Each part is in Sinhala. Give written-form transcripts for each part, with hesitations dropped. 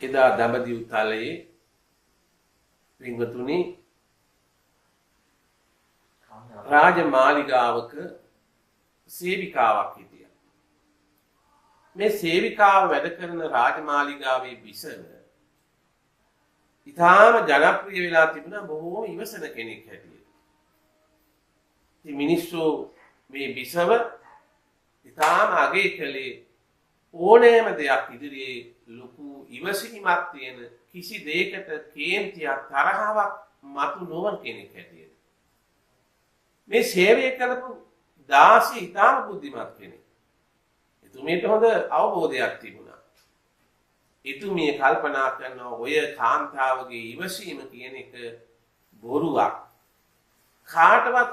එදා දඹදිව් තලයේ පින්වතුනි රාජමාලිගාවක සේවිකාවක් හිටියා. මේ සේවිකාව වැඩ කරන රාජමාලිගාවේ බිසව ඉතාම ජනප්‍රිය වෙලා තිබුණා බොහෝම ඉවසන කෙනෙක් හැටියට. ඉතින් මිනිස්සු මේ බිසව ඉතාම අගය කළේ ඕනෑම දෙයක් ඉදිරියේ ලොකු ඉවසීමක් තියෙන කිසි දෙයකට කේන්තියක් තරහාවක් මතු නොවන කෙනෙක් හැටියට. මේ සේවය කරපු දාසී ඉතාම බුද්ධිමත් කෙනෙක්. එතුමියට හොඳ අවබෝධයක් තිබුණා. එතුමිය කල්පනා කරනවා ඔය කාන්තාවගේ ඉවසීම කියන එක බොරුවක්. කාටවත්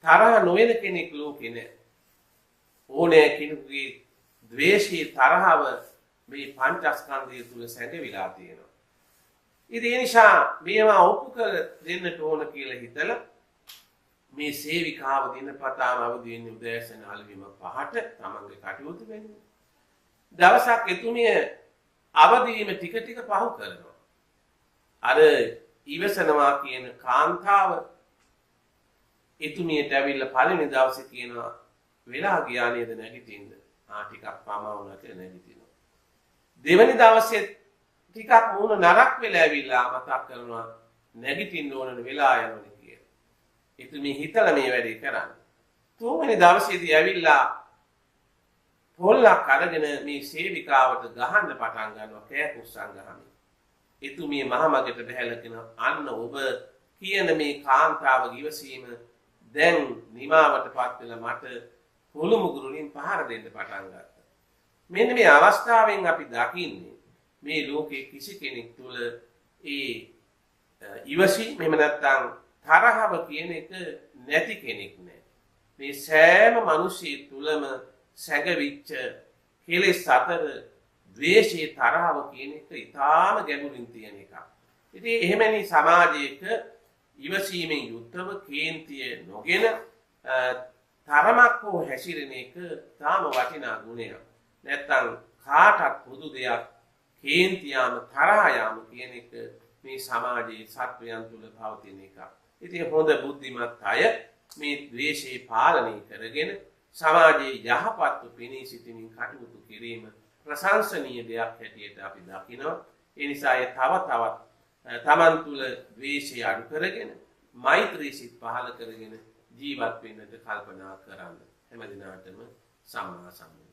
තරහ නොවන කෙනෙක් ලෝකේ නැහැ. ඕනෑ කෙනෙකුගේ ද්වේෂී තරහව මේ පංචස්කන්ධය තුල සැඟවිලා තියෙනවා. ඉතින් ඒ නිසා මේවා ඔප්පු කර දෙන්නට ඕන කියලා හිතලා මේ සේවිකාව දිනපතාම අවදි වෙන්නේ උදෑසන අලුයම 5ට තමන්ගේ කටයුතු වෙන්නේ. දවසක් එතුමිය අවදි වීම ටික ටික පහු කරනවා. අර ඉවසනවා කියන කාන්තාව එතුමියට ඇවිල්ලා පළවෙනි දවසේ කියනවා වෙලා ගියා නේද නැගිටින්න. ටිකක් පමා වුණා කියලා නැගිටිනවා. දෙවැනි දවසේ ටිකක් මූණ නරක් වෙලා ඇවිල්ලා මතක් කරනවා නැගිටින්න ඕනනේ වෙලා යනවනේ කියලා. එතුමිය හිතලා මේ වැඩේ කරන්නේ. තුන්වෙනි දවසේදී ඇවිල්ලා පොල්ලක් අරගෙන මේ සේවිකාවට ගහන්න පටන් ගන්නවා කෑකුස්සන් ගහමින්. එතුමිය මහමගට බහැලා කියනවා අන්න ඔබ කියන මේ කාන්තාවගේ ඉවසීම දැන් නිමාවටපත් වෙලා මට පොළු මුගුරුලින් පහර දෙන්න පටන් ගත්තා. මෙන්න මේ අවස්ථාවෙන් අපි දකින්නේ මේ ලෝකේ කිසි කෙනෙක් තුල ඒ ඉවසීම එහෙම නැත්නම් තරහව කියන එක නැති කෙනෙක් නෑ. මේ සෑම මිනිසෙක් තුලම සැඟවිච්ච කෙලෙස් අතර ද්වේෂී තරහව කියන එක ඊටාම ගැඹුරින් තියෙන එකක්. ඉතින් එහෙමනි සමාජයක ඉවසීමෙන් යුක්තව කේන්තිය නොගෙන තරමක් හෝ හැසිරෙන එක තාම වටිනා ගුණයක්. නැත්තම් කාටත් පොදු දෙයක් කේන්තියාම තරහයාම කියන එක මේ සමාජයේ සත්වයන් තුළ පවතින එකක්. ඉතින් හොඳ බුද්ධිමත් අය මේ ද්වේෂය පාලනය කරගෙන සමාජයේ යහපත්ව පෙනී සිටිමින් කටයුතු කිරීම ප්‍රශංසනීය දෙයක් හැටියට අපි දකිනවා. ඒ නිසා ඒ තව තවත් තමන් තුළ ද්වේෂය අඩු කරගෙන මෛත්‍රී සිත් පහළ කරගෙන ජීවත් වෙන්නට කල්පනා කරන්න. හැම දිනකටම සම්මා සම්බුද්ධ